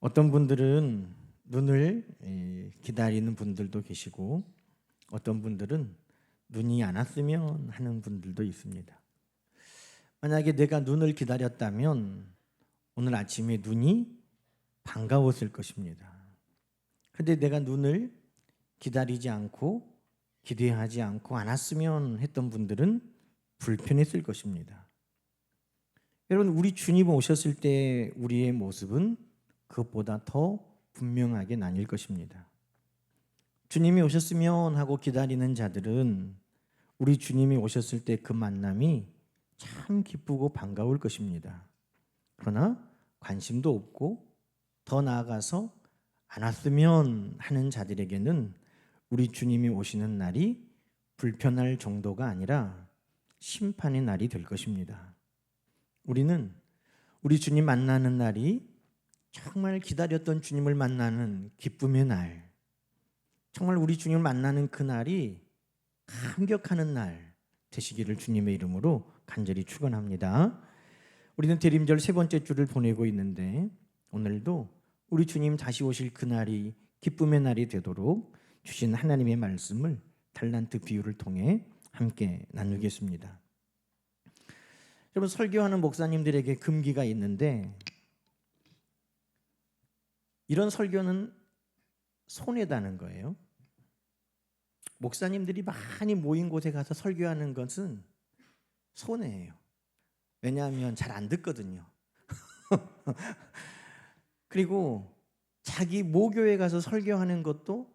어떤 분들은 눈을 기다리는 분들도 계시고 어떤 분들은 눈이 안 왔으면 하는 분들도 있습니다. 만약에 내가 눈을 기다렸다면 오늘 아침에 눈이 반가웠을 것입니다. 그런데 내가 눈을 기다리지 않고 기대하지 않고 안 왔으면 했던 분들은 불편했을 것입니다. 여러분, 우리 주님 오셨을 때 우리의 모습은 그것보다 더 분명하게 나뉠 것입니다. 주님이 오셨으면 하고 기다리는 자들은 우리 주님이 오셨을 때 그 만남이 참 기쁘고 반가울 것입니다. 그러나 관심도 없고 더 나아가서 안 왔으면 하는 자들에게는 우리 주님이 오시는 날이 불편할 정도가 아니라 심판의 날이 될 것입니다. 우리는 우리 주님 만나는 날이 정말 기다렸던 주님을 만나는 기쁨의 날, 정말 우리 주님을 만나는 그 날이 감격하는 날 되시기를 주님의 이름으로 간절히 축원합니다. 우리는 대림절 세 번째 주를 보내고 있는데 오늘도 우리 주님 다시 오실 그 날이 기쁨의 날이 되도록 주신 하나님의 말씀을 달란트 비유를 통해 함께 나누겠습니다. 여러분, 설교하는 목사님들에게 금기가 있는데 이런 설교는 손해다는 거예요. 목사님들이 많이 모인 곳에 가서 설교하는 것은 손해예요. 왜냐하면 잘 안 듣거든요. 그리고 자기 모교에 가서 설교하는 것도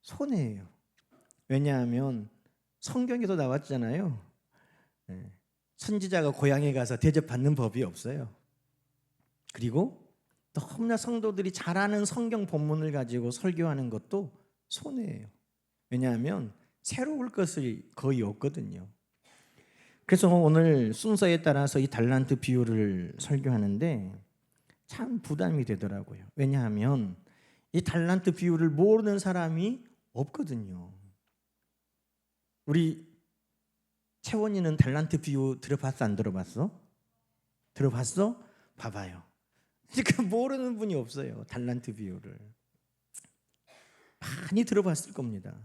손해예요. 왜냐하면 성경에도 나왔잖아요. 선지자가 고향에 가서 대접받는 법이 없어요. 그리고 너무나 성도들이 잘 아는 성경 본문을 가지고 설교하는 것도 손해예요. 왜냐하면 새로울 것이 거의 없거든요. 그래서 오늘 순서에 따라서 이 달란트 비유를 설교하는데 참 부담이 되더라고요. 왜냐하면 이 달란트 비유를 모르는 사람이 없거든요. 우리 채원이는 달란트 비유 들어봤어, 안 들어봤어? 들어봤어? 봐봐요. 지금 모르는 분이 없어요. 달란트 비유를 많이 들어봤을 겁니다.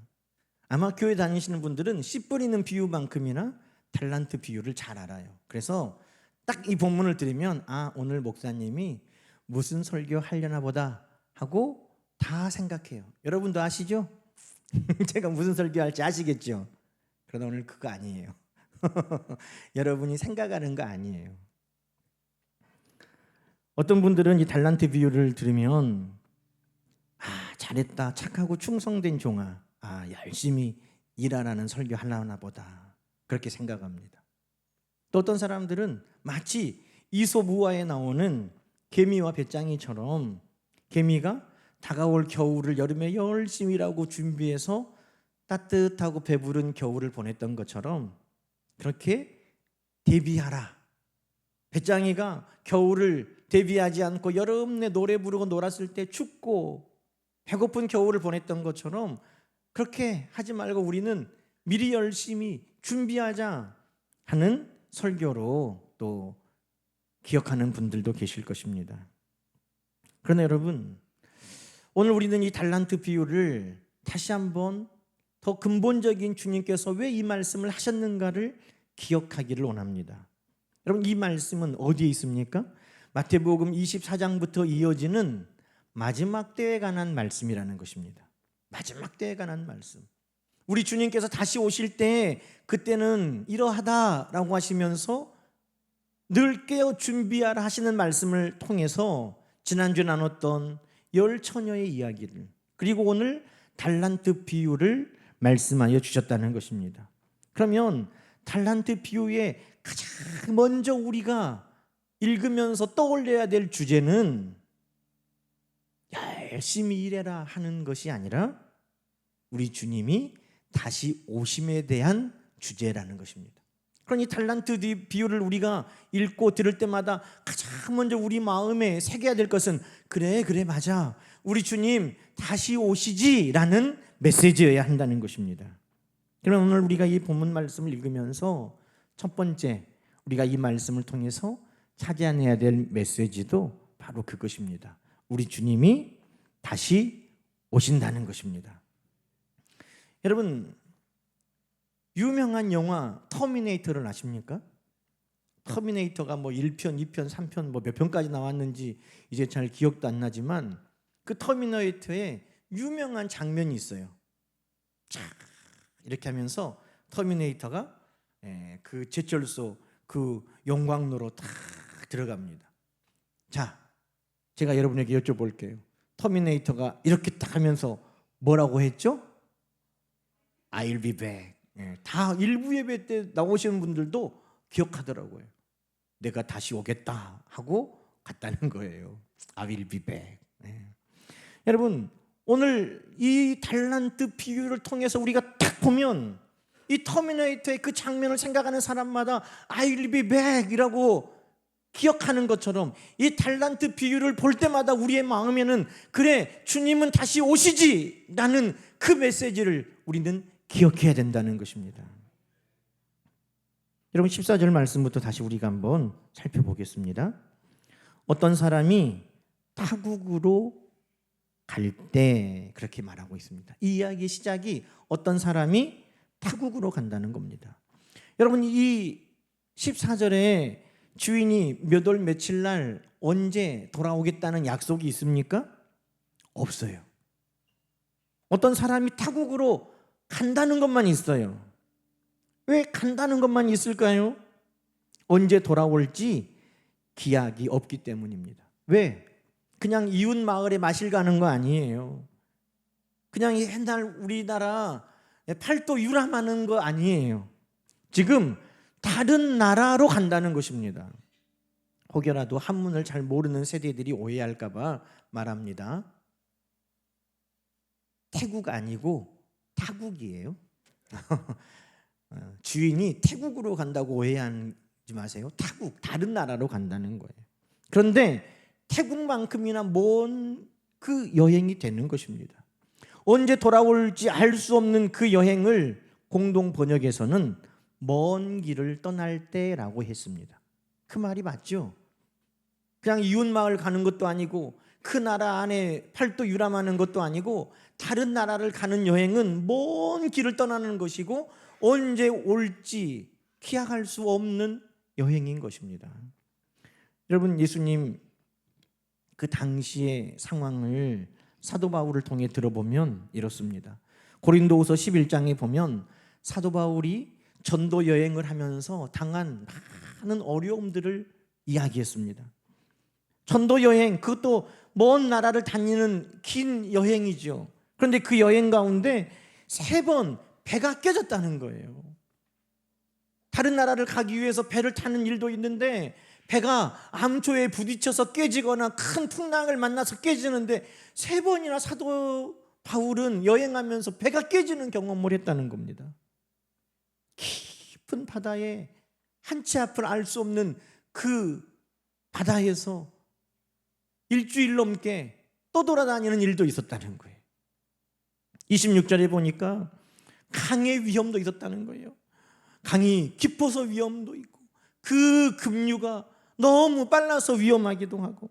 아마 교회 다니시는 분들은 씨 뿌리는 비유만큼이나 달란트 비유를 잘 알아요. 그래서 딱 이 본문을 들으면 오늘 목사님이 무슨 설교 하려나 보다 하고 다 생각해요. 여러분도 아시죠? 제가 무슨 설교할지 아시겠죠? 그러나 오늘 그거 아니에요. 여러분이 생각하는 거 아니에요. 어떤 분들은 이 달란트 비유를 들으면 잘했다, 착하고 충성된 종아, 열심히 일하라는 설교 하려나 보다 그렇게 생각합니다. 또 어떤 사람들은 마치 이솝우화에 나오는 개미와 배짱이처럼 개미가 다가올 겨울을 여름에 열심히 일하고 준비해서 따뜻하고 배부른 겨울을 보냈던 것처럼 그렇게 대비하라. 배짱이가 겨울을 대비하지 않고 여름 내 노래 부르고 놀았을 때 춥고 배고픈 겨울을 보냈던 것처럼 그렇게 하지 말고 우리는 미리 열심히 준비하자 하는 설교로 또 기억하는 분들도 계실 것입니다. 그러나 여러분, 오늘 우리는 이 달란트 비유를 다시 한번 더 근본적인 주님께서 왜 이 말씀을 하셨는가를 기억하기를 원합니다. 여러분, 이 말씀은 어디에 있습니까? 마태복음 24장부터 이어지는 마지막 때에 관한 말씀이라는 것입니다. 마지막 때에 관한 말씀. 우리 주님께서 다시 오실 때 그때는 이러하다라고 하시면서 늘 깨어 준비하라 하시는 말씀을 통해서 지난주에 나눴던 10처녀의 이야기를, 그리고 오늘 달란트 비유를 말씀하여 주셨다는 것입니다. 그러면 달란트 비유의 가장 먼저 우리가 읽으면서 떠올려야 될 주제는 열심히 일해라 하는 것이 아니라 우리 주님이 다시 오심에 대한 주제라는 것입니다. 그러니 달란트 비유를 우리가 읽고 들을 때마다 가장 먼저 우리 마음에 새겨야 될 것은 그래 맞아, 우리 주님 다시 오시지 라는 메시지여야 한다는 것입니다. 그럼 오늘 우리가 이 본문 말씀을 읽으면서 첫 번째 우리가 이 말씀을 통해서 찾아내야 될 메시지도 바로 그것입니다. 우리 주님이 다시 오신다는 것입니다. 여러분, 유명한 영화 터미네이터를 아십니까? 터미네이터가 뭐 1편, 2편, 3편 뭐 몇 편까지 나왔는지 이제 잘 기억도 안 나지만 그 터미네이터에 유명한 장면이 있어요. 쫙 이렇게 하면서 터미네이터가 그 제철소 그 용광로로 딱 들어갑니다. 자, 제가 여러분에게 여쭤볼게요. 터미네이터가 이렇게 딱 하면서 뭐라고 했죠? I'll be back. 다 일부 예배 때 나오시는 분들도 기억하더라고요. 내가 다시 오겠다 하고 갔다는 거예요. I will be back. 여러분, 오늘 이 달란트 비유를 통해서 우리가 딱 보면 이 터미네이터의 그 장면을 생각하는 사람마다 I will be back 이라고 기억하는 것처럼 이 달란트 비유를 볼 때마다 우리의 마음에는 그래, 주님은 다시 오시지 라는 그 메시지를 우리는 기억해야 된다는 것입니다. 여러분, 14절 말씀부터 다시 우리가 한번 살펴보겠습니다. 어떤 사람이 타국으로 갈 때 그렇게 말하고 있습니다. 이 이야기의 시작이 어떤 사람이 타국으로 간다는 겁니다. 여러분, 이 14절에 주인이 몇 월 며칠 날 언제 돌아오겠다는 약속이 있습니까? 없어요. 어떤 사람이 타국으로 간다는 것만 있어요. 왜 간다는 것만 있을까요? 언제 돌아올지 기약이 없기 때문입니다. 왜? 그냥 이웃 마을에 마실 가는 거 아니에요. 그냥 옛날 우리나라 팔도 유람하는 거 아니에요. 지금 다른 나라로 간다는 것입니다. 혹여라도 한문을 잘 모르는 세대들이 오해할까 봐 말합니다. 태국 아니고 타국이에요. 주인이 태국으로 간다고 오해하지 마세요. 타국, 다른 나라로 간다는 거예요. 그런데 태국만큼이나 먼 그 여행이 되는 것입니다. 언제 돌아올지 알 수 없는 그 여행을 공동 번역에서는 먼 길을 떠날 때라고 했습니다. 그 말이 맞죠? 그냥 이웃 마을 가는 것도 아니고 그 나라 안에 팔도 유람하는 것도 아니고 다른 나라를 가는 여행은 먼 길을 떠나는 것이고 언제 올지 기약할 수 없는 여행인 것입니다. 여러분, 예수님 그 당시의 상황을 사도 바울을 통해 들어보면 이렇습니다. 고린도후서 11장에 보면 사도 바울이 전도 여행을 하면서 당한 많은 어려움들을 이야기했습니다. 전도 여행, 그것도 먼 나라를 다니는 긴 여행이죠. 그런데 그 여행 가운데 3번 배가 깨졌다는 거예요. 다른 나라를 가기 위해서 배를 타는 일도 있는데 배가 암초에 부딪혀서 깨지거나 큰 풍랑을 만나서 깨지는데 3번이나 사도 바울은 여행하면서 배가 깨지는 경험을 했다는 겁니다. 깊은 바다에 한 치 앞을 알 수 없는 그 바다에서 일주일 넘게 떠돌아다니는 일도 있었다는 거예요. 26절에 보니까 강의 위험도 있었다는 거예요. 강이 깊어서 위험도 있고 그 급류가 너무 빨라서 위험하기도 하고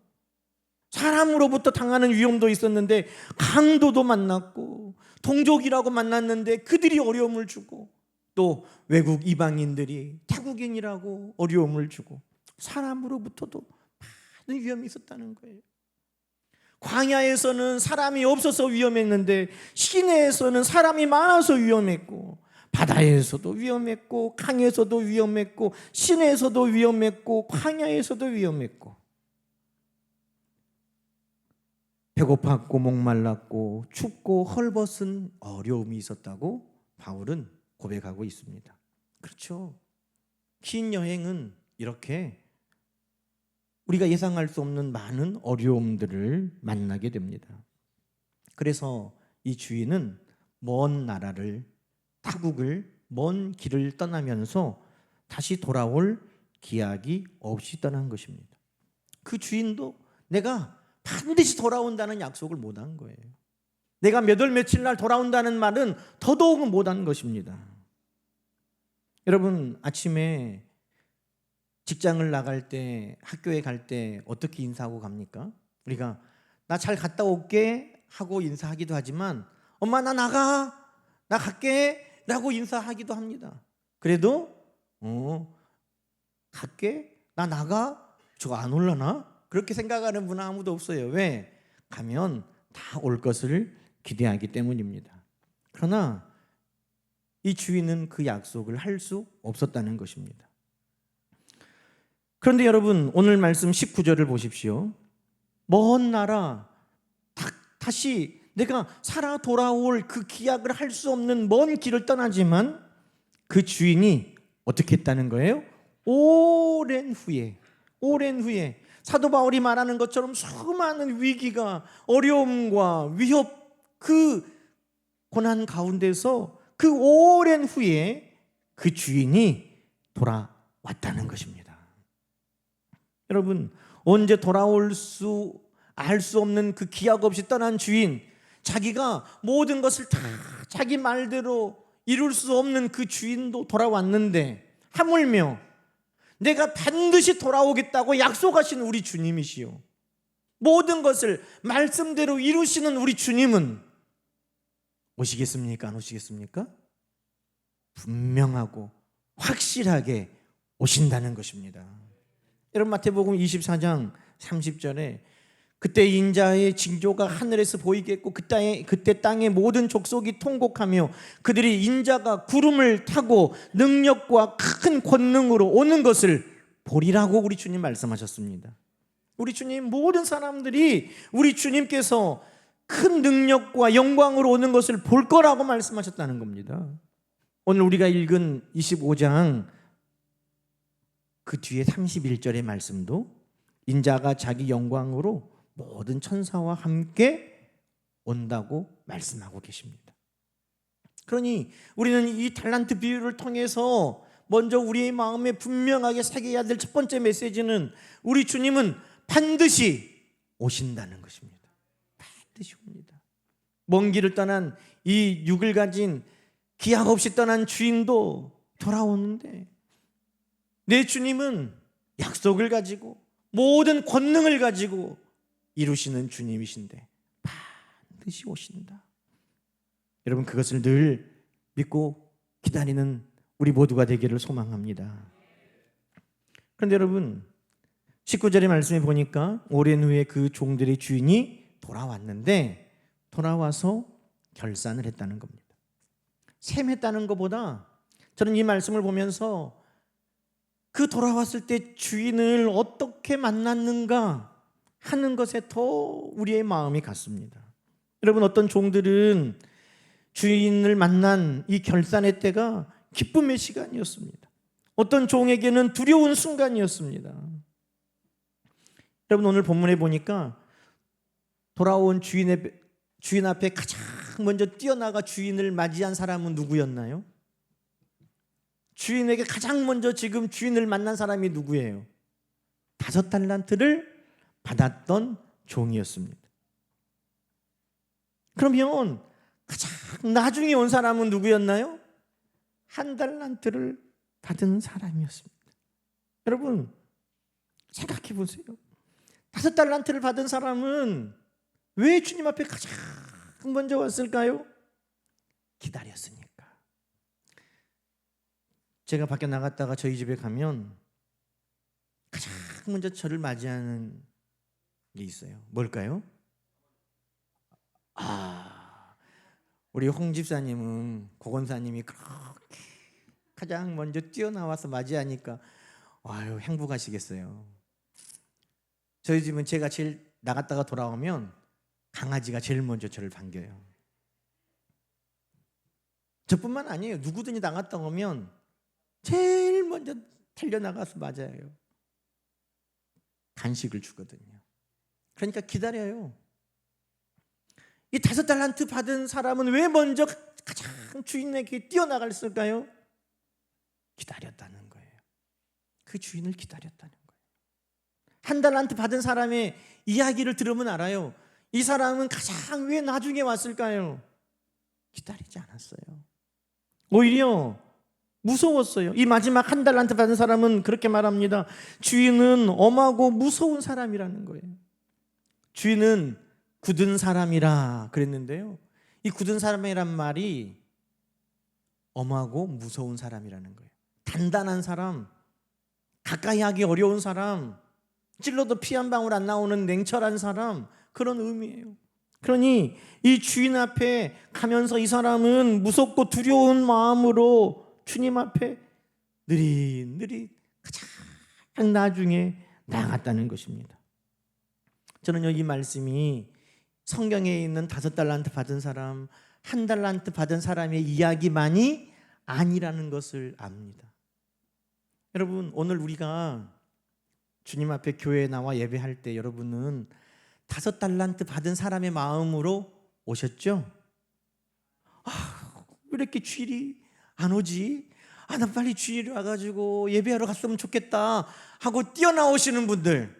사람으로부터 당하는 위험도 있었는데 강도도 만났고 동족이라고 만났는데 그들이 어려움을 주고 또 외국 이방인들이 타국인이라고 어려움을 주고 사람으로부터도 많은 위험이 있었다는 거예요. 광야에서는 사람이 없어서 위험했는데 시내에서는 사람이 많아서 위험했고 바다에서도 위험했고 강에서도 위험했고 시내에서도 위험했고 광야에서도 위험했고 배고팠고 목말랐고 춥고 헐벗은 어려움이 있었다고 바울은 고백하고 있습니다. 그렇죠. 긴 여행은 이렇게 우리가 예상할 수 없는 많은 어려움들을 만나게 됩니다. 그래서 이 주인은 먼 나라를 타국을 먼 길을 떠나면서 다시 돌아올 기약이 없이 떠난 것입니다. 그 주인도 내가 반드시 돌아온다는 약속을 못한 거예요. 내가 몇 월 며칠 날 돌아온다는 말은 더더욱 못한 것입니다. 여러분, 아침에 직장을 나갈 때, 학교에 갈 때 어떻게 인사하고 갑니까? 우리가 나 잘 갔다 올게 하고 인사하기도 하지만 엄마 나 나가, 나 갈게 라고 인사하기도 합니다. 그래도 갈게, 나 나가, 저거 안 올라나? 그렇게 생각하는 분은 아무도 없어요. 왜? 가면 다 올 것을 기대하기 때문입니다. 그러나 이 주인은 그 약속을 할 수 없었다는 것입니다. 그런데 여러분, 오늘 말씀 19절을 보십시오. 먼 나라, 다시 내가 살아 돌아올 그 기약을 할 수 없는 먼 길을 떠나지만 그 주인이 어떻게 했다는 거예요? 오랜 후에 사도 바울이 말하는 것처럼 수많은 위기가, 어려움과 위협, 그 고난 가운데서 그 오랜 후에 그 주인이 돌아왔다는 것입니다. 여러분, 언제 돌아올 알 수 없는 그 기약 없이 떠난 주인, 자기가 모든 것을 다 자기 말대로 이룰 수 없는 그 주인도 돌아왔는데, 하물며 내가 반드시 돌아오겠다고 약속하신 우리 주님이시요, 모든 것을 말씀대로 이루시는 우리 주님은 오시겠습니까? 안 오시겠습니까? 분명하고 확실하게 오신다는 것입니다. 여러분, 마태복음 24장 30절에 그때 인자의 징조가 하늘에서 보이겠고 그때 땅의 모든 족속이 통곡하며 그들이 인자가 구름을 타고 능력과 큰 권능으로 오는 것을 보리라고 우리 주님 말씀하셨습니다. 우리 주님, 모든 사람들이 우리 주님께서 큰 능력과 영광으로 오는 것을 볼 거라고 말씀하셨다는 겁니다. 오늘 우리가 읽은 25장 그 뒤에 31절의 말씀도 인자가 자기 영광으로 모든 천사와 함께 온다고 말씀하고 계십니다. 그러니 우리는 이 달란트 비유를 통해서 먼저 우리의 마음에 분명하게 새겨야 될 첫 번째 메시지는 우리 주님은 반드시 오신다는 것입니다. 반드시 옵니다. 먼 길을 떠난 이 육을 가진 기약 없이 떠난 주인도 돌아오는데, 내 주님은 약속을 가지고 모든 권능을 가지고 이루시는 주님이신데 반드시 오신다. 여러분, 그것을 늘 믿고 기다리는 우리 모두가 되기를 소망합니다. 그런데 여러분, 19절의 말씀에 보니까 오랜 후에 그 종들의 주인이 돌아왔는데, 돌아와서 결산을 했다는 겁니다. 셈했다는 것보다 저는 이 말씀을 보면서 그 돌아왔을 때 주인을 어떻게 만났는가 하는 것에 더 우리의 마음이 갔습니다. 여러분, 어떤 종들은 주인을 만난 이 결산의 때가 기쁨의 시간이었습니다. 어떤 종에게는 두려운 순간이었습니다. 여러분, 오늘 본문에 보니까 돌아온 주인 앞에 가장 먼저 뛰어나가 주인을 맞이한 사람은 누구였나요? 주인에게 가장 먼저 지금 주인을 만난 사람이 누구예요? 5달란트를 받았던 종이었습니다. 그러면 가장 나중에 온 사람은 누구였나요? 1달란트를 받은 사람이었습니다. 여러분, 생각해 보세요. 5달란트를 받은 사람은 왜 주님 앞에 가장 먼저 왔을까요? 기다렸으니까. 제가 밖에 나갔다가 저희 집에 가면 가장 먼저 저를 맞이하는 게 있어요. 뭘까요? 우리 홍 집사님은, 고건사님이 그렇게 가장 먼저 뛰어나와서 맞이하니까 아유, 행복하시겠어요. 저희 집은 제가 제일 나갔다가 돌아오면 강아지가 제일 먼저 저를 반겨요. 저뿐만 아니에요. 누구든지 나갔다 오면 제일 먼저 달려나가서 맞아요. 간식을 주거든요. 그러니까 기다려요. 이 5달란트 받은 사람은 왜 먼저 가장 주인에게 뛰어나갔을까요? 기다렸다는 거예요. 그 주인을 기다렸다는 거예요. 1달란트 받은 사람의 이야기를 들으면 알아요. 이 사람은 가장 왜 나중에 왔을까요? 기다리지 않았어요. 오히려 무서웠어요. 이 마지막 1달란트 받은 사람은 그렇게 말합니다. 주인은 엄하고 무서운 사람이라는 거예요. 주인은 굳은 사람이라 그랬는데요. 이 굳은 사람이란 말이 엄하고 무서운 사람이라는 거예요. 단단한 사람, 가까이 하기 어려운 사람, 찔러도 피 한 방울 안 나오는 냉철한 사람, 그런 의미예요. 그러니 이 주인 앞에 가면서 이 사람은 무섭고 두려운 마음으로 주님 앞에 느릿느릿 가장 나중에 나갔다는 것입니다. 저는요, 이 말씀이 성경에 있는 5달란트 받은 사람, 1달란트 받은 사람의 이야기만이 아니라는 것을 압니다. 여러분, 오늘 우리가 주님 앞에 교회에 나와 예배할 때 여러분은 5달란트 받은 사람의 마음으로 오셨죠? 왜 이렇게 주일이 안 오지? 나 빨리 주일이 와가지고 예배하러 갔으면 좋겠다 하고 뛰어나오시는 분들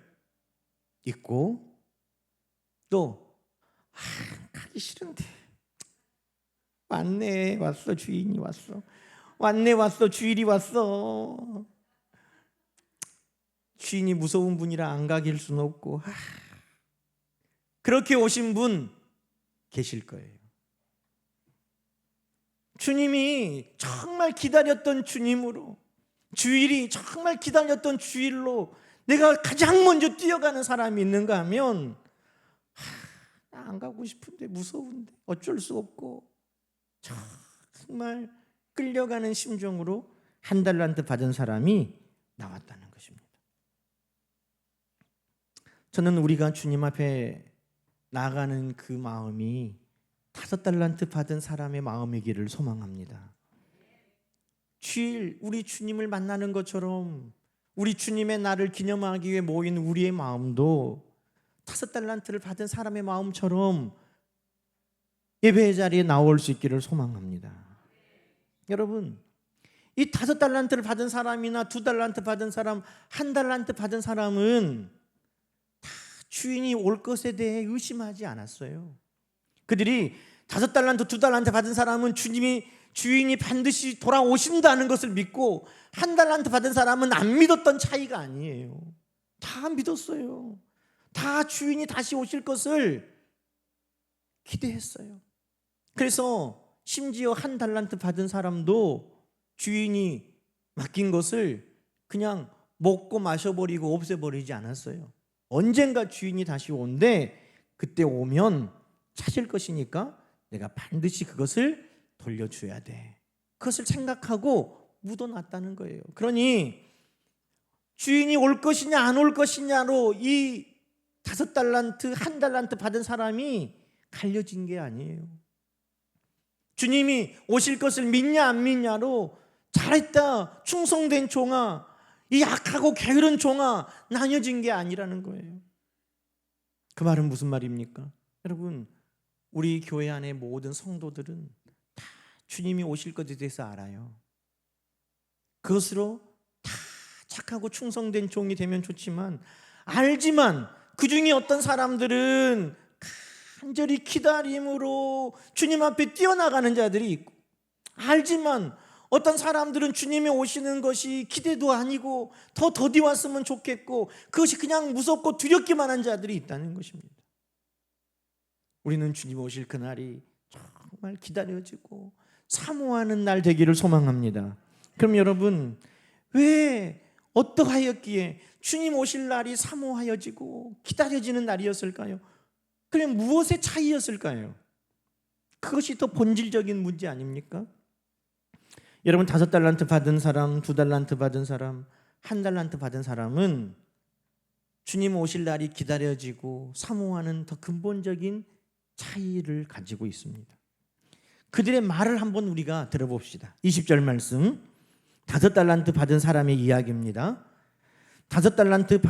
있고, 또 가기 싫은데 왔네, 왔어, 주인이 왔어, 왔네, 왔어, 주일이 왔어. 주인이 무서운 분이라 안 가길 수는 없고, 그렇게 오신 분 계실 거예요. 주님이 정말 기다렸던 주님으로, 주일이 정말 기다렸던 주일로 내가 가장 먼저 뛰어가는 사람이 있는가 하면, 나 안 가고 싶은데, 무서운데, 어쩔 수 없고 정말 끌려가는 심정으로 1달란트 받은 사람이 나왔다는 것입니다. 저는 우리가 주님 앞에 나가는 그 마음이 5달란트 받은 사람의 마음이기를 소망합니다. 주일 우리 주님을 만나는 것처럼 우리 주님의 날을 기념하기 위해 모인 우리의 마음도 5달란트를 받은 사람의 마음처럼 예배의 자리에 나올 수 있기를 소망합니다. 여러분, 이 5달란트를 받은 사람이나 2달란트 받은 사람, 1달란트 받은 사람은 다 주인이 올 것에 대해 의심하지 않았어요. 그들이 5달란트, 2달란트 받은 사람은 주인이 반드시 돌아오신다는 것을 믿고, 1달란트 받은 사람은 안 믿었던 차이가 아니에요. 다 믿었어요. 다 주인이 다시 오실 것을 기대했어요. 그래서 심지어 1달란트 받은 사람도 주인이 맡긴 것을 그냥 먹고 마셔버리고 없애버리지 않았어요. 언젠가 주인이 다시 온대, 그때 오면 찾을 것이니까 내가 반드시 그것을 돌려줘야 돼. 그것을 생각하고 묻어놨다는 거예요. 그러니 주인이 올 것이냐 안 올 것이냐로 이 5달란트, 1달란트 받은 사람이 갈려진 게 아니에요. 주님이 오실 것을 믿냐 안 믿냐로 잘했다, 충성된 종아, 이 약하고 게으른 종아 나뉘어진 게 아니라는 거예요. 그 말은 무슨 말입니까? 여러분, 우리 교회 안의 모든 성도들은 다 주님이 오실 것에 대해서 알아요. 그것으로 다 착하고 충성된 종이 되면 좋지만, 알지만 그 중에 어떤 사람들은 간절히 기다림으로 주님 앞에 뛰어나가는 자들이 있고, 알지만 어떤 사람들은 주님이 오시는 것이 기대도 아니고 더 더디 왔으면 좋겠고 그것이 그냥 무섭고 두렵기만 한 자들이 있다는 것입니다. 우리는 주님 오실 그날이 정말 기다려지고 사모하는 날 되기를 소망합니다. 그럼 여러분, 왜 어떠하였기에 주님 오실 날이 사모하여지고 기다려지는 날이었을까요? 그럼 무엇의 차이였을까요? 그것이 더 본질적인 문제 아닙니까? 여러분, 5달란트 받은 사람, 2달란트 받은 사람, 1달란트 받은 사람은 주님 오실 날이 기다려지고 사모하는 더 근본적인 차이를 가지고 있습니다. 그들의 말을 한번 우리가 들어봅시다. 20절 말씀, 5달란트 받은 사람의 이야기입니다. 5달란트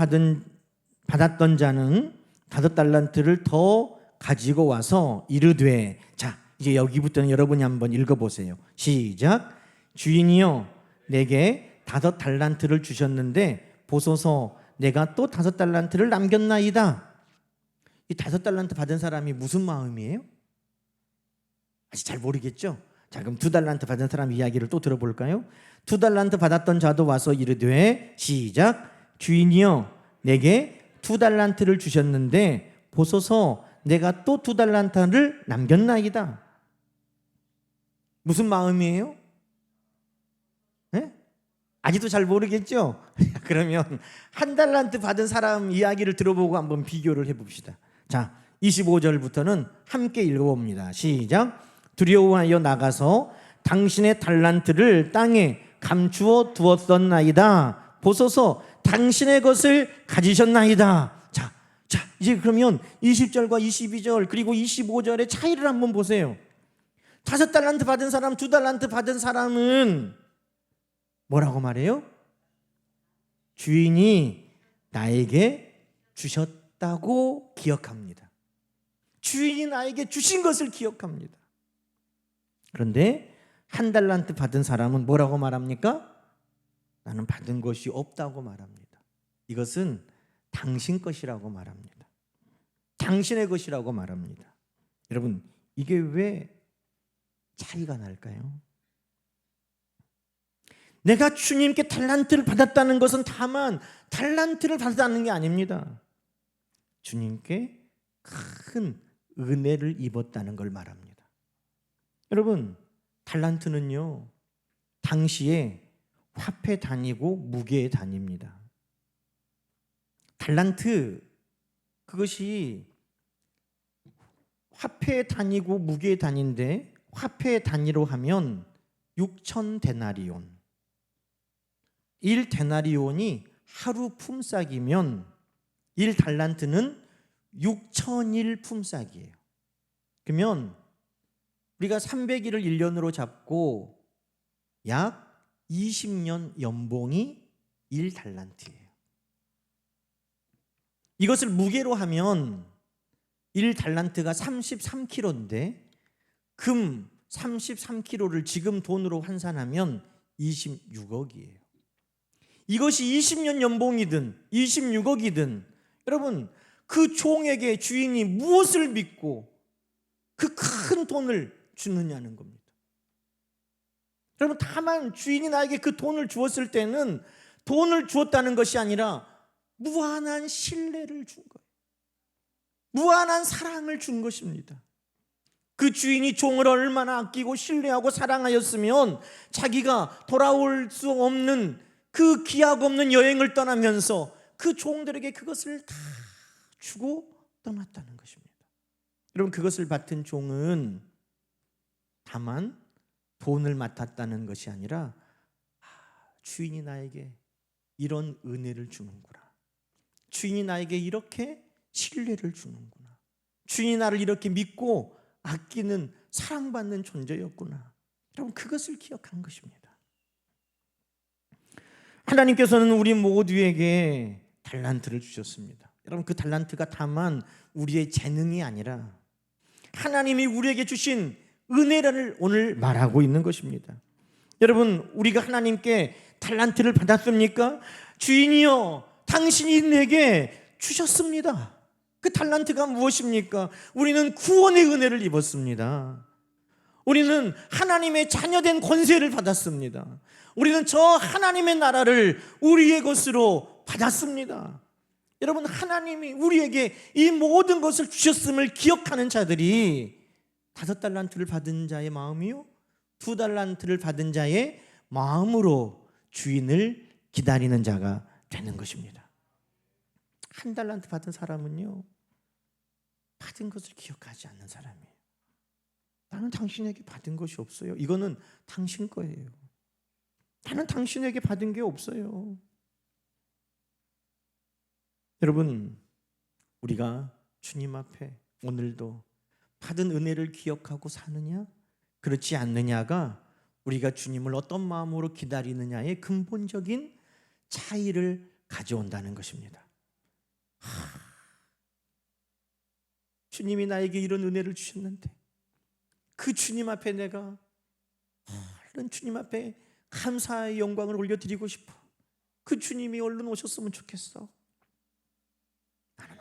받았던 자는 5달란트를 더 가지고 와서 이르되, 자, 이제 여기부터는 여러분이 한번 읽어보세요. 시작. 주인이여, 내게 5달란트를 주셨는데 보소서, 내가 또 5달란트를 남겼나이다. 이 5달란트 받은 사람이 무슨 마음이에요? 아직 잘 모르겠죠? 자, 그럼 2달란트 받은 사람 이야기를 또 들어볼까요? 2달란트 받았던 자도 와서 이르되, 시작. 주인이여, 내게 2달란트를 주셨는데 보소서, 내가 또 2달란트를 남겼나이다. 무슨 마음이에요? 네? 아직도 잘 모르겠죠? 그러면 1달란트 받은 사람 이야기를 들어보고 한번 비교를 해봅시다. 자, 25절부터는 함께 읽어봅니다. 시작. 두려워하여 나가서 당신의 달란트를 땅에 감추어 두었었나이다. 보소서 당신의 것을 가지셨나이다. 자, 이제 그러면 20절과 22절 그리고 25절의 차이를 한번 보세요. 5달란트 받은 사람, 2달란트 받은 사람은 뭐라고 말해요? 주인이 나에게 주셨다고 기억합니다. 주인이 나에게 주신 것을 기억합니다. 그런데 1달란트 받은 사람은 뭐라고 말합니까? 나는 받은 것이 없다고 말합니다. 이것은 당신 것이라고 말합니다. 당신의 것이라고 말합니다. 여러분, 이게 왜 차이가 날까요? 내가 주님께 달란트를 받았다는 것은 다만 달란트를 받았다는 게 아닙니다. 주님께 큰 은혜를 입었다는 걸 말합니다. 여러분, 달란트는요, 당시에 화폐 단위고 무게 단위입니다. 달란트, 그것이 화폐 단위고 무게 단위인데 화폐 단위로 하면 6,000데나리온. 1데나리온이 하루 품삯이면 1달란트는 6,000일 품삯이에요. 그러면 우리가 300일을 1년으로 잡고 약 20년 연봉이 1달란트예요. 이것을 무게로 하면 1달란트가 33kg인데 금 33kg를 지금 돈으로 환산하면 26억이에요. 이것이 20년 연봉이든 26억이든 여러분, 그 종에게 주인이 무엇을 믿고 그 큰 돈을 주느냐는 겁니다. 여러분, 다만 주인이 나에게 그 돈을 주었을 때는 돈을 주었다는 것이 아니라 무한한 신뢰를 준 거예요. 무한한 사랑을 준 것입니다. 그 주인이 종을 얼마나 아끼고 신뢰하고 사랑하였으면 자기가 돌아올 수 없는 그 기약 없는 여행을 떠나면서 그 종들에게 그것을 다 주고 떠났다는 것입니다. 여러분, 그것을 받은 종은 다만 돈을 맡았다는 것이 아니라 주인이 나에게 이런 은혜를 주는구나. 주인이 나에게 이렇게 신뢰를 주는구나. 주인이 나를 이렇게 믿고 아끼는 사랑받는 존재였구나. 여러분, 그것을 기억한 것입니다. 하나님께서는 우리 모두에게 달란트를 주셨습니다. 여러분, 그 달란트가 다만 우리의 재능이 아니라 하나님이 우리에게 주신 은혜를 오늘 말하고 있는 것입니다. 여러분, 우리가 하나님께 달란트를 받았습니까? 주인이여, 당신이 내게 주셨습니다. 그 달란트가 무엇입니까? 우리는 구원의 은혜를 입었습니다. 우리는 하나님의 자녀된 권세를 받았습니다. 우리는 저 하나님의 나라를 우리의 것으로 받았습니다. 여러분, 하나님이 우리에게 이 모든 것을 주셨음을 기억하는 자들이 5달란트를 받은 자의 마음이요, 2달란트를 받은 자의 마음으로 주인을 기다리는 자가 되는 것입니다. 1달란트 받은 사람은요, 받은 것을 기억하지 않는 사람이에요. 나는 당신에게 받은 것이 없어요. 이거는 당신 거예요. 나는 당신에게 받은 게 없어요. 여러분, 우리가 주님 앞에 오늘도 받은 은혜를 기억하고 사느냐, 그렇지 않느냐가 우리가 주님을 어떤 마음으로 기다리느냐의 근본적인 차이를 가져온다는 것입니다. 주님이 나에게 이런 은혜를 주셨는데 그 주님 앞에 내가 얼른 주님 앞에 감사의 영광을 올려드리고 싶어. 그 주님이 얼른 오셨으면 좋겠어. 나는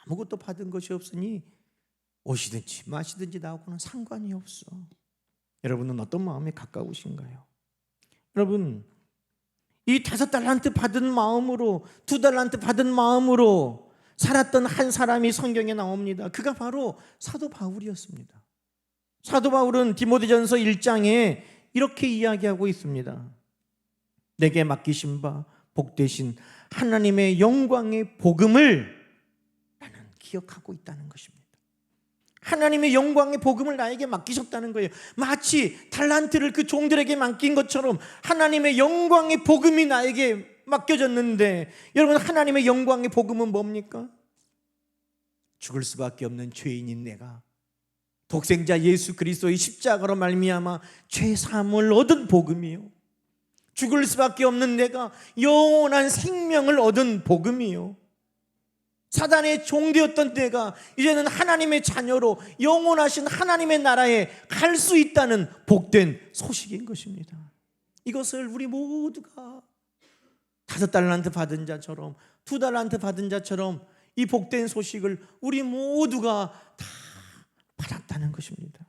아무것도 받은 것이 없으니 오시든지 마시든지 나하고는 상관이 없어. 여러분은 어떤 마음에 가까우신가요? 여러분, 이 5달란트 받은 마음으로, 2달란트 받은 마음으로 살았던 한 사람이 성경에 나옵니다. 그가 바로 사도 바울이었습니다. 사도 바울은 디모데전서 1장에 이렇게 이야기하고 있습니다. 내게 맡기신 바 복되신 하나님의 영광의 복음을 나는 기억하고 있다는 것입니다. 하나님의 영광의 복음을 나에게 맡기셨다는 거예요. 마치 달란트를 그 종들에게 맡긴 것처럼 하나님의 영광의 복음이 나에게 맡겨졌는데, 여러분, 하나님의 영광의 복음은 뭡니까? 죽을 수밖에 없는 죄인인 내가 독생자 예수 그리스도의 십자가로 말미암아 죄 사함을 얻은 복음이요, 죽을 수밖에 없는 내가 영원한 생명을 얻은 복음이요, 사단의 종되었던 내가 이제는 하나님의 자녀로 영원하신 하나님의 나라에 갈 수 있다는 복된 소식인 것입니다. 이것을 우리 모두가 5달란트 받은 자처럼, 2달란트 받은 자처럼 이 복된 소식을 우리 모두가 다 받았다는 것입니다.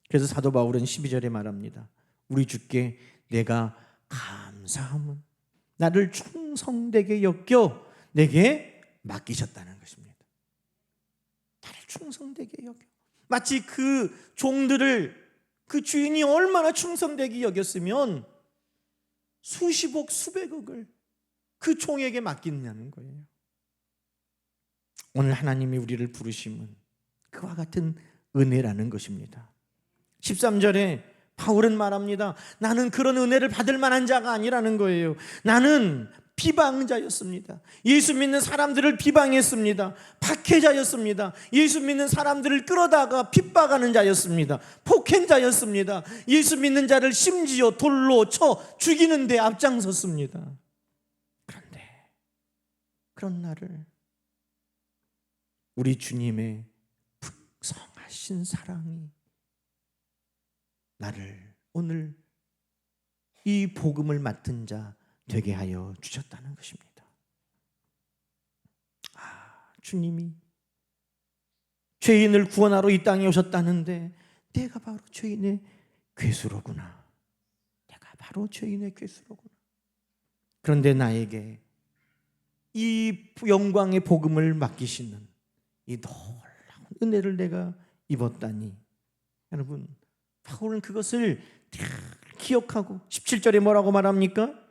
그래서 사도 바울은 12절에 말합니다. 우리 주께 내가 감사함은 나를 충성되게 여겨 내게 맡기셨다는 것입니다. 나를 충성되게 여겨. 마치 그 종들을 그 주인이 얼마나 충성되게 여겼으면 수십억 수백억을 그 종에게 맡기느냐는 거예요. 오늘 하나님이 우리를 부르심은 그와 같은 은혜라는 것입니다. 13절에 바울은 말합니다. 나는 그런 은혜를 받을 만한 자가 아니라는 거예요. 나는 비방자였습니다. 예수 믿는 사람들을 비방했습니다. 박해자였습니다. 예수 믿는 사람들을 끌어다가 핍박하는 자였습니다. 폭행자였습니다. 예수 믿는 자를 심지어 돌로 쳐 죽이는 데 앞장섰습니다. 그런데 그런 나를 우리 주님의 풍성하신 사랑이 나를 오늘 이 복음을 맡은 자 되게 하여 주셨다는 것입니다. 주님이 죄인을 구원하러 이 땅에 오셨다는데 내가 바로 죄인의 괴수로구나. 내가 바로 죄인의 괴수로구나. 그런데 나에게 이 영광의 복음을 맡기시는 이 놀라운 은혜를 내가 입었다니. 여러분, 바울은 그것을 기억하고 17절에 뭐라고 말합니까?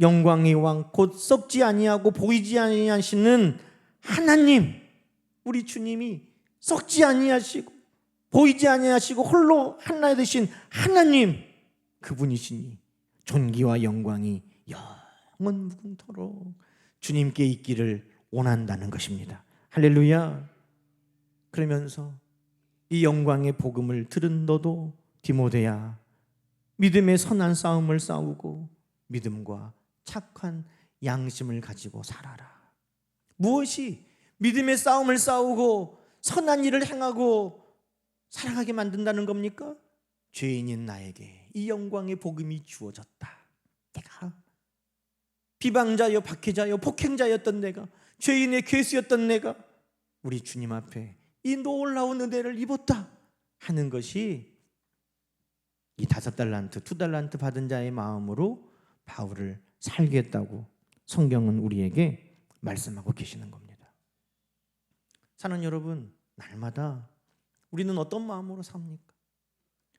영광의 왕 곧 썩지 아니하고 보이지 아니하시는 하나님, 우리 주님이 썩지 아니하시고 보이지 아니하시고 홀로 하나 되신 하나님, 그분이시니 존귀와 영광이 영원 무궁토록 주님께 있기를 원한다는 것입니다. 할렐루야. 그러면서 이 영광의 복음을 들은 너도 디모데야, 믿음의 선한 싸움을 싸우고 믿음과 착한 양심을 가지고 살아라. 무엇이 믿음의 싸움을 싸우고 선한 일을 행하고 사랑하게 만든다는 겁니까? 죄인인 나에게 이 영광의 복음이 주어졌다. 내가 비방자요, 박해자요, 폭행자였던 내가, 죄인의 괴수였던 내가 우리 주님 앞에 이 놀라운 은혜를 입었다 하는 것이 이 5달란트, 2달란트 받은 자의 마음으로 바울을 살겠다고 성경은 우리에게 말씀하고 계시는 겁니다. 사는 여러분, 날마다 우리는 어떤 마음으로 삽니까?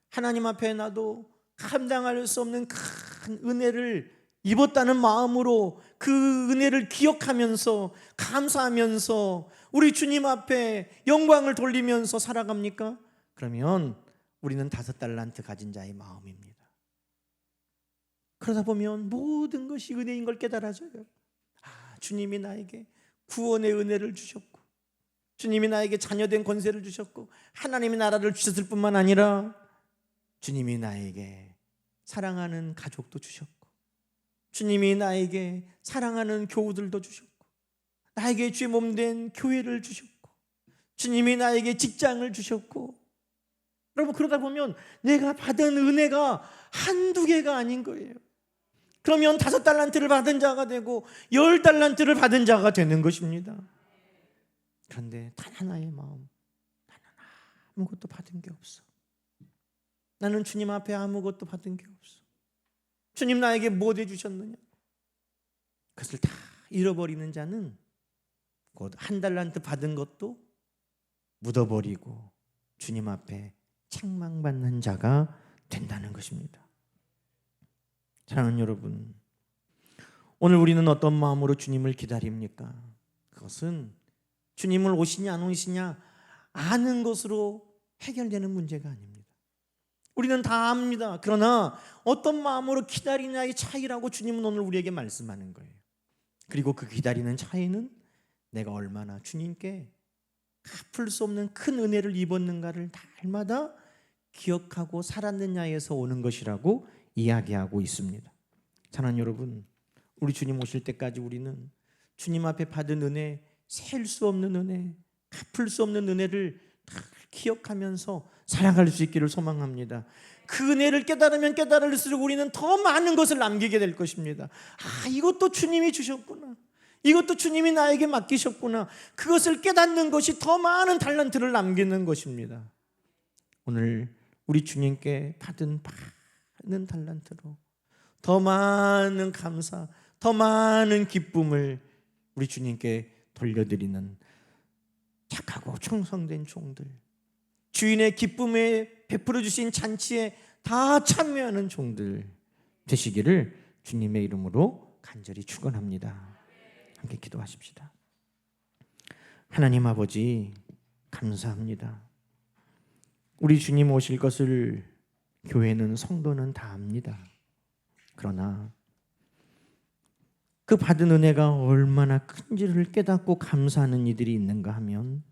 하나님 앞에 나도 감당할 수 없는 큰 은혜를 입었다는 마음으로 그 은혜를 기억하면서 감사하면서 우리 주님 앞에 영광을 돌리면서 살아갑니까? 그러면 우리는 5달란트 가진 자의 마음입니다. 그러다 보면 모든 것이 은혜인 걸 깨달아져요. 주님이 나에게 구원의 은혜를 주셨고, 주님이 나에게 자녀된 권세를 주셨고, 하나님의 나라를 주셨을 뿐만 아니라 주님이 나에게 사랑하는 가족도 주셨고, 주님이 나에게 사랑하는 교우들도 주셨고, 나에게 주의 몸된 교회를 주셨고, 주님이 나에게 직장을 주셨고. 여러분, 그러다 보면 내가 받은 은혜가 한두 개가 아닌 거예요. 그러면 5달란트를 받은 자가 되고 10달란트를 받은 자가 되는 것입니다. 그런데 단 하나의 마음, 나는 아무것도 받은 게 없어. 나는 주님 앞에 아무것도 받은 게 없어. 주님 나에게 뭐 해주셨느냐? 그것을 다 잃어버리는 자는 곧 한 달란트 받은 것도 묻어버리고 주님 앞에 책망받는 자가 된다는 것입니다. 사랑하는 여러분, 오늘 우리는 어떤 마음으로 주님을 기다립니까? 그것은 주님을 오시냐 안 오시냐 아는 것으로 해결되는 문제가 아닙니다. 우리는 다 압니다. 그러나 어떤 마음으로 기다리냐의 차이라고 주님은 오늘 우리에게 말씀하는 거예요. 그리고 그 기다리는 차이는 내가 얼마나 주님께 갚을 수 없는 큰 은혜를 입었는가를 날마다 기억하고 살았느냐에서 오는 것이라고 이야기하고 있습니다. 사랑하는 여러분, 우리 주님 오실 때까지 우리는 주님 앞에 받은 은혜, 셀 수 없는 은혜, 갚을 수 없는 은혜를 다 기억하면서 살아갈 수 있기를 소망합니다. 그 은혜를 깨달으면 깨달을수록 우리는 더 많은 것을 남기게 될 것입니다. 이것도 주님이 주셨구나, 이것도 주님이 나에게 맡기셨구나. 그것을 깨닫는 것이 더 많은 달란트를 남기는 것입니다. 오늘 우리 주님께 받은 많은 달란트로 더 많은 감사, 더 많은 기쁨을 우리 주님께 돌려드리는 착하고 충성된 종들, 주인의 기쁨에 베풀어 주신 잔치에 다 참여하는 종들 되시기를 주님의 이름으로 간절히 축원합니다. 함께 기도하십시다. 하나님 아버지, 감사합니다. 우리 주님 오실 것을 교회는, 성도는 다 압니다. 그러나 그 받은 은혜가 얼마나 큰지를 깨닫고 감사하는 이들이 있는가 하면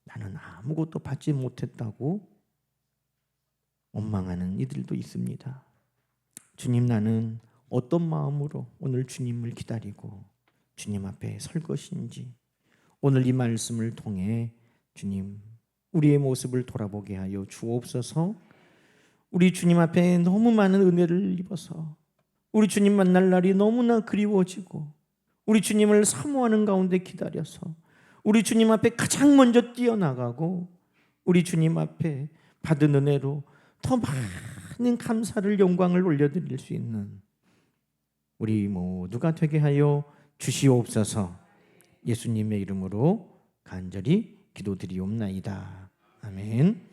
나는 아무것도 받지 못했다고 원망하는 이들도 있습니다. 주님, 나는 어떤 마음으로 오늘 주님을 기다리고 주님 앞에 설 것인지 오늘 이 말씀을 통해 주님, 우리의 모습을 돌아보게 하여 주옵소서. 우리 주님 앞에 너무 많은 은혜를 입어서 우리 주님 만날 날이 너무나 그리워지고 우리 주님을 사모하는 가운데 기다려서 우리 주님 앞에 가장 먼저 뛰어나가고 우리 주님 앞에 받은 은혜로 더 많은 감사를, 영광을 올려드릴 수 있는 우리 모두가 되게 하여 주시옵소서. 예수님의 이름으로 간절히 기도드리옵나이다. 아멘.